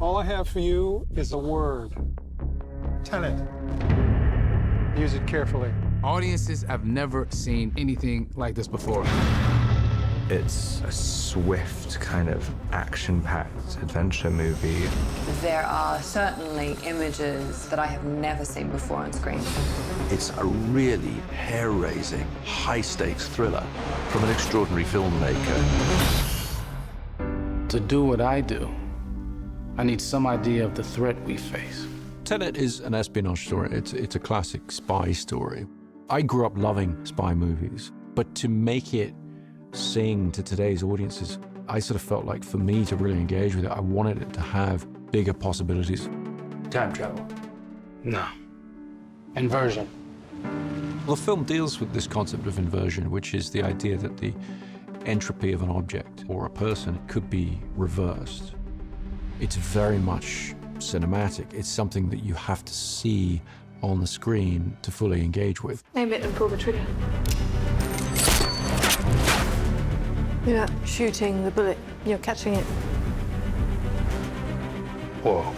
All I have for you is a word. Tenet. Use it carefully. Audiences have never seen anything like this before. It's a swift, kind of action-packed adventure movie. There are certainly images that I have never seen before on screen. It's a really hair-raising, high-stakes thriller from an extraordinary filmmaker. To do what I do, I need some idea of the threat we face. Tenet is an espionage story. It's a classic spy story. I grew up loving spy movies, but to make it sing to today's audiences, I sort of felt like for me to really engage with it, I wanted it to have bigger possibilities. Time travel? No. Inversion? Well, the film deals with this concept of inversion, which is the idea that the entropy of an object or a person could be reversed. It's very much cinematic. It's something that you have to see on the screen to fully engage with. Aim it and pull the trigger. You're not shooting the bullet, you're catching it. Whoa.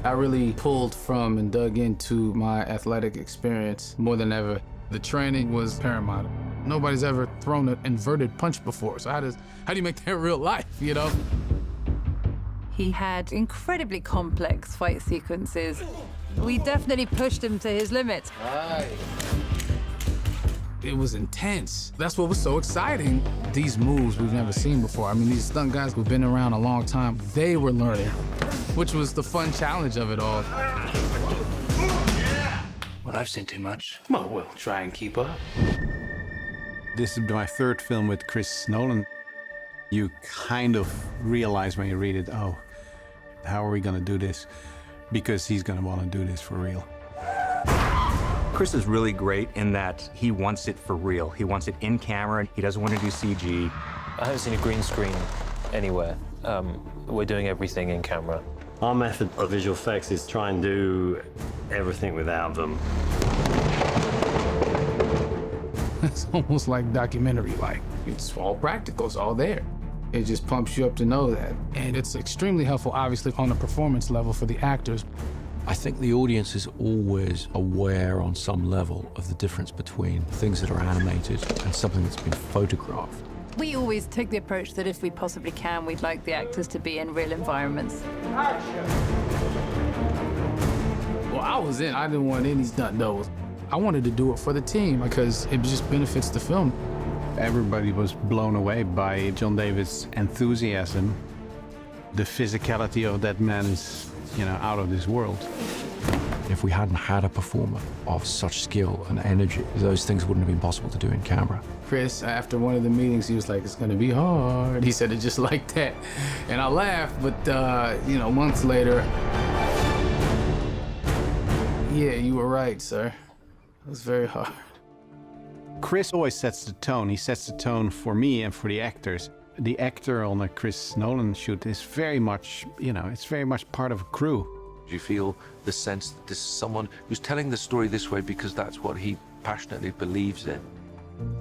I really pulled from and dug into my athletic experience more than ever. The training was paramount. Nobody's ever thrown an inverted punch before, so how do you make that real life, you know? He had incredibly complex fight sequences. We definitely pushed him to his limits. Right. It was intense. That's what was so exciting. These moves we've never seen before. I mean, these stunt guys who've been around a long time, they were learning, which was the fun challenge of it all. Well, I've seen too much. Well, we'll try and keep up. This is my third film with Chris Nolan. You kind of realize when you read it, oh, how are we gonna do this? Because he's gonna wanna do this for real. Chris is really great in that he wants it for real. He wants it in camera. He doesn't want to do CG. I haven't seen a green screen anywhere. We're doing everything in camera. Our method of visual effects is try and do everything without them. It's almost like documentary-like. It's all practical, it's all there. It just pumps you up to know that. And it's extremely helpful, obviously, on a performance level for the actors. I think the audience is always aware on some level of the difference between things that are animated and something that's been photographed. We always take the approach that if we possibly can, we'd like the actors to be in real environments. Well, I was in. I didn't want any stunt doubles. I wanted to do it for the team because it just benefits the film. Everybody was blown away by John David's enthusiasm. The physicality of that man is, you know, out of this world. If we hadn't had a performer of such skill and energy, those things wouldn't have been possible to do in camera. Chris, after one of the meetings, he was like, it's gonna be hard. He said it just like that. And I laughed, but, you know, months later, yeah, you were right, sir. It was very hard. Chris always sets the tone. He sets the tone for me and for the actors. The actor on a Chris Nolan shoot is very much, you know, it's very much part of a crew. Do you feel the sense that this is someone who's telling the story this way because that's what he passionately believes in?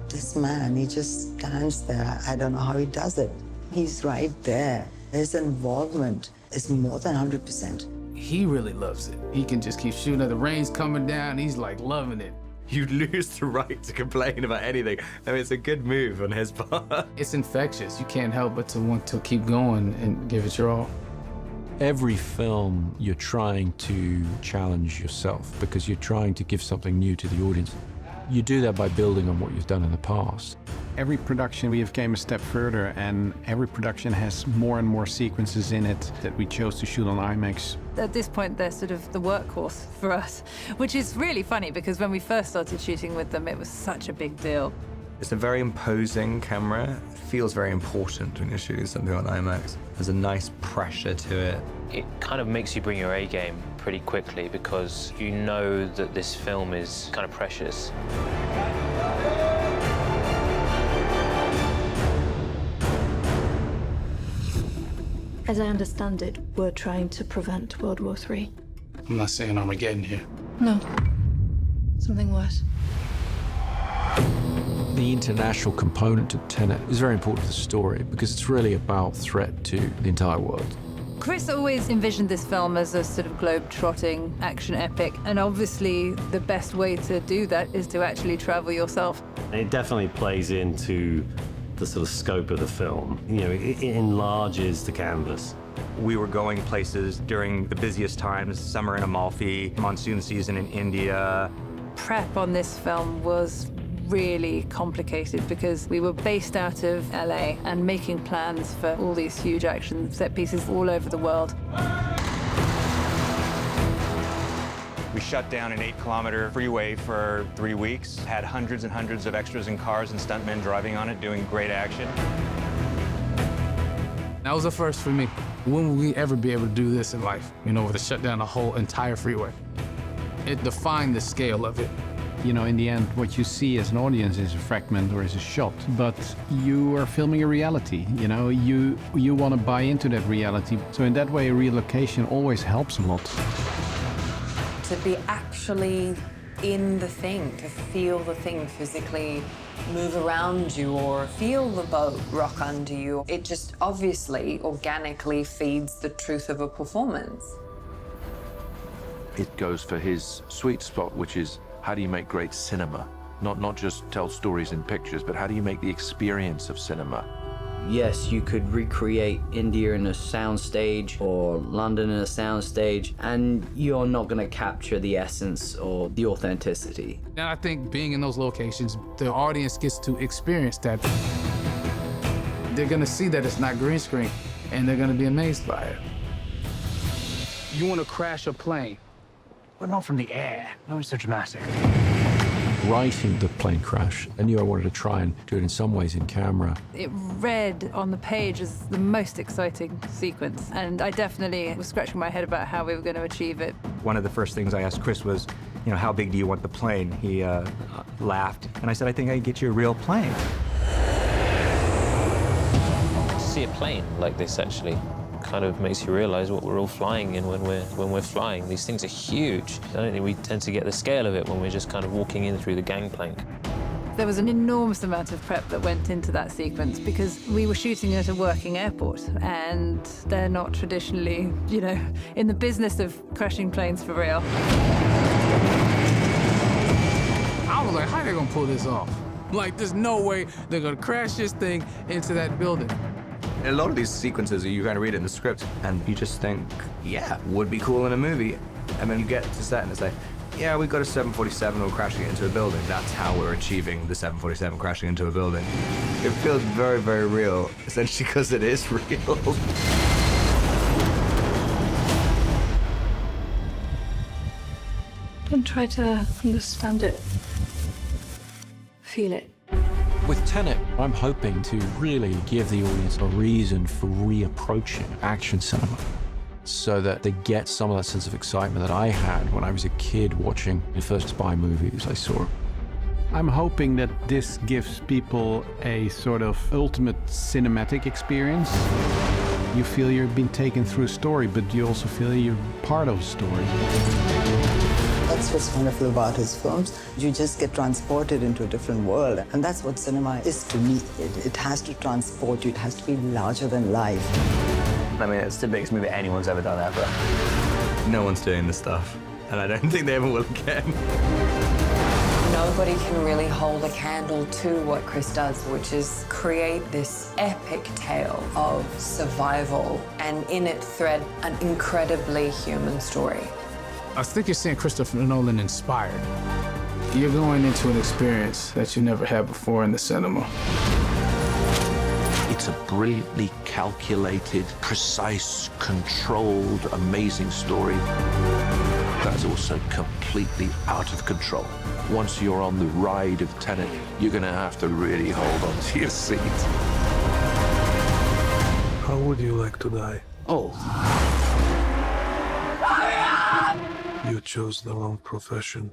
This man, he just stands there. I don't know how he does it. He's right there. His involvement is more than 100%. He really loves it. He can just keep shooting. The rain's coming down. He's like loving it. You lose the right to complain about anything. I mean, it's a good move on his part. It's infectious. You can't help but to want to keep going and give it your all. Every film, you're trying to challenge yourself because you're trying to give something new to the audience. You do that by building on what you've done in the past. Every production we have came a step further, and every production has more and more sequences in it that we chose to shoot on IMAX. At this point, they're sort of the workhorse for us, which is really funny because when we first started shooting with them, it was such a big deal. It's a very imposing camera. It feels very important when you're shooting something on IMAX. There's a nice pressure to it. It kind of makes you bring your A game pretty quickly because you know that this film is kind of precious. As I understand it, we're trying to prevent World War III. I'm not saying Armageddon here. No. Something worse. The international component to Tenet is very important to the story because it's really about threat to the entire world. Chris always envisioned this film as a sort of globe-trotting action epic, and obviously the best way to do that is to actually travel yourself. It definitely plays into the sort of scope of the film. You know, it enlarges the canvas. We were going places during the busiest times, summer in Amalfi, monsoon season in India. Prep on this film was really complicated because we were based out of LA and making plans for all these huge action set pieces all over the world. We shut down an 8-kilometer freeway for 3 weeks, had hundreds and hundreds of extras and cars and stuntmen driving on it, doing great action. That was a first for me. When will we ever be able to do this in life? You know, to shut down a whole entire freeway. It defined the scale of it. You know, in the end, what you see as an audience is a fragment or is a shot, but you are filming a reality. You know, you want to buy into that reality. So in that way, a relocation always helps a lot. To be actually in the thing, to feel the thing physically move around you or feel the boat rock under you, it just obviously, organically feeds the truth of a performance. It goes for his sweet spot, which is how do you make great cinema? Not just tell stories in pictures, but how do you make the experience of cinema? Yes, you could recreate India in a soundstage or London in a soundstage, and you're not going to capture the essence or the authenticity. And I think being in those locations, the audience gets to experience that. They're going to see that it's not green screen, and they're going to be amazed by it. You want to crash a plane, but not from the air. No, it's so dramatic. Writing the plane crash, I knew I wanted to try and do it in some ways in camera. It read on the page as the most exciting sequence, and I definitely was scratching my head about how we were going to achieve it. One of the first things I asked Chris was, you know, how big do you want the plane? He laughed, and I said, I think I can get you a real plane. To see a plane like this actually kind of makes you realize what we're all flying in when we're flying. These things are huge. I don't think we tend to get the scale of it when we're just kind of walking in through the gangplank. There was an enormous amount of prep that went into that sequence because we were shooting at a working airport, and they're not traditionally, you know, in the business of crashing planes for real. I was like, how are they gonna pull this off? Like, there's no way they're gonna crash this thing into that building. A lot of these sequences, you kind of read it in the script, and you just think, yeah, would be cool in a movie. And then you get to set and it's like, yeah, we've got a 747, we're crashing it into a building. That's how we're achieving the 747 crashing into a building. It feels very, very real, essentially because it is real. Don't try to understand it. Feel it. With Tenet, I'm hoping to really give the audience a reason for reapproaching action cinema so that they get some of that sense of excitement that I had when I was a kid watching the first spy movies I saw. I'm hoping that this gives people a sort of ultimate cinematic experience. You feel you've been taken through a story, but you also feel you're part of a story. That's what's wonderful about his films. You just get transported into a different world. And that's what cinema is to me. It has to transport you. It has to be larger than life. I mean, it's the biggest movie anyone's ever done ever. No one's doing this stuff. And I don't think they ever will again. Nobody can really hold a candle to what Chris does, which is create this epic tale of survival and in it thread an incredibly human story. I think you're seeing Christopher Nolan inspired. You're going into an experience that you never had before in the cinema. It's a brilliantly calculated, precise, controlled, amazing story that's also completely out of control. Once you're on the ride of Tenet, you're gonna have to really hold on to your seat. How would you like to die? Oh. You chose the wrong profession.